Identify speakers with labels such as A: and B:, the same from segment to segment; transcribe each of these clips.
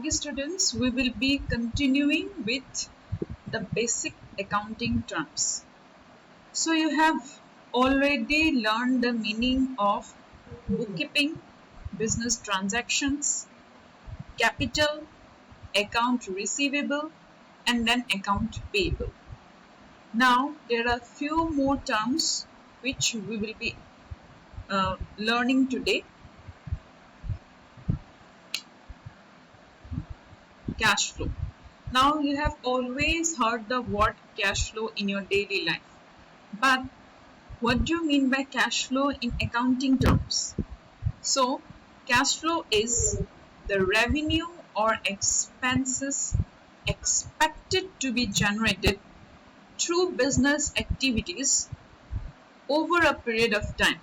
A: okay students, we will be continuing with the basic accounting terms. So you have already learned the meaning of bookkeeping, business transactions, capital, account receivable, and then account payable. Now there are few more terms which we will be learning today. Cash flow. Now you have always heard the word cash flow in your daily life. But what do you mean by cash flow in accounting terms? So, cash flow is the revenue or expenses expected to be generated through business activities over a period of time.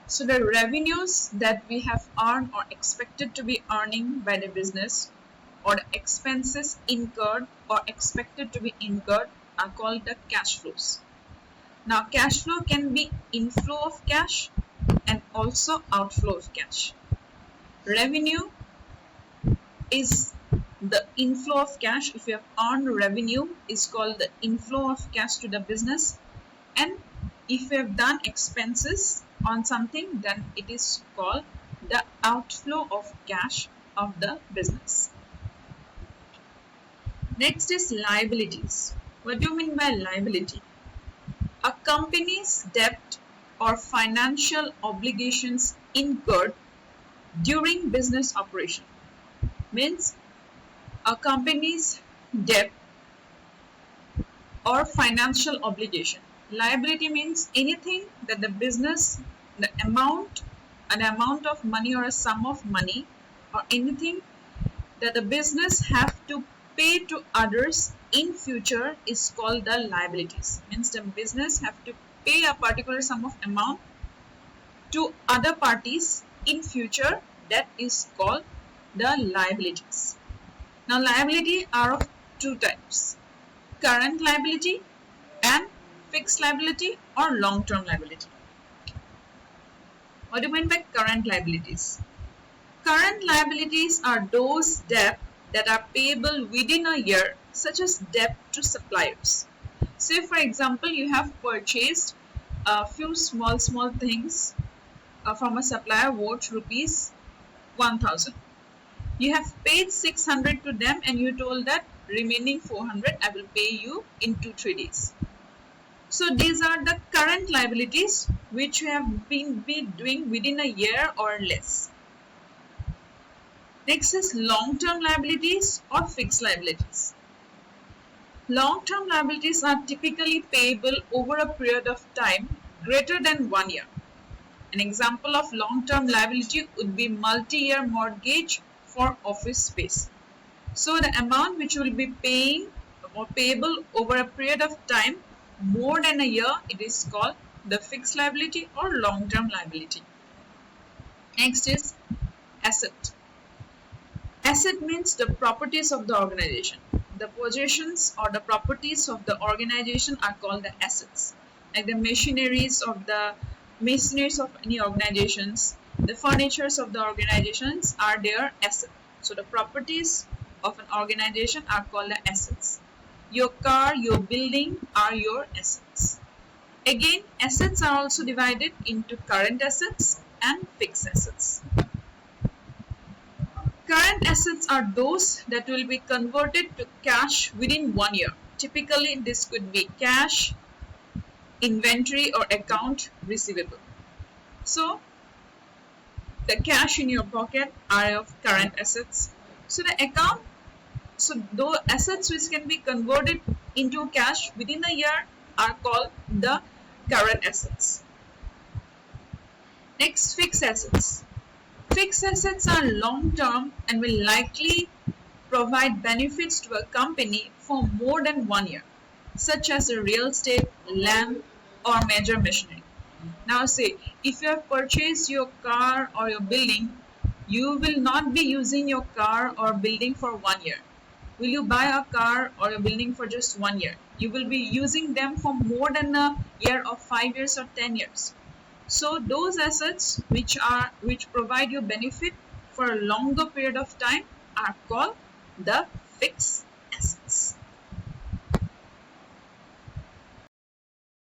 A: So, the revenues that we have earned or expected to be earning by the business or the expenses incurred or expected to be incurred are called the cash flows. Now, cash flow can be inflow of cash and also outflow of cash. Revenue is the inflow of cash. If you have earned revenue, is called the inflow of cash to the business. And if you have done expenses on something, then it is called the outflow of cash of the business. Next is liabilities. What do you mean by liability? A company's debt or financial obligations incurred during business operation means a company's debt or financial obligation. Liability means anything that the business, an amount of money or a sum of money or anything that the business have to pay to others in future is called the liabilities. Means the business have to pay a particular sum of amount to other parties in future, that is called the liabilities. Now liability are of two types: current liability and fixed liability or long-term liability. What do you mean by current liabilities? Current liabilities are those debt that are payable within a year, such as debt to suppliers. Say for example, you have purchased a few small things from a supplier worth rupees 1000. You have paid 600 to them and you told that remaining 400 I will pay you in 2-3 days. So these are the current liabilities which you have been doing within a year or less. Next is long-term liabilities or fixed liabilities. Long-term liabilities are typically payable over a period of time greater than 1 year. An example of long-term liability would be multi-year mortgage for office space. So the amount which will be paying or payable over a period of time more than a year, it is called the fixed liability or long-term liability. Next is asset. Asset means the properties of the organization. The possessions or the properties of the organization are called the assets. Like the machineries of any organizations, the furnitures of the organizations are their assets. So the properties of an organization are called the assets. Your car, your building are your assets. Again, assets are also divided into current assets and fixed assets. Current assets are those that will be converted to cash within 1 year. Typically, this could be cash, inventory, or account receivable. So, the cash in your pocket are of current assets. So, the assets which can be converted into cash within a year are called the current assets. Next, fixed assets. Fixed assets are long-term and will likely provide benefits to a company for more than 1 year, such as real estate, land, or major machinery. Now say, if you have purchased your car or your building, you will not be using your car or building for 1 year. Will you buy a car or a building for just 1 year? You will be using them for more than a year or 5 years or 10 years. So those assets which provide you benefit for a longer period of time are called the fixed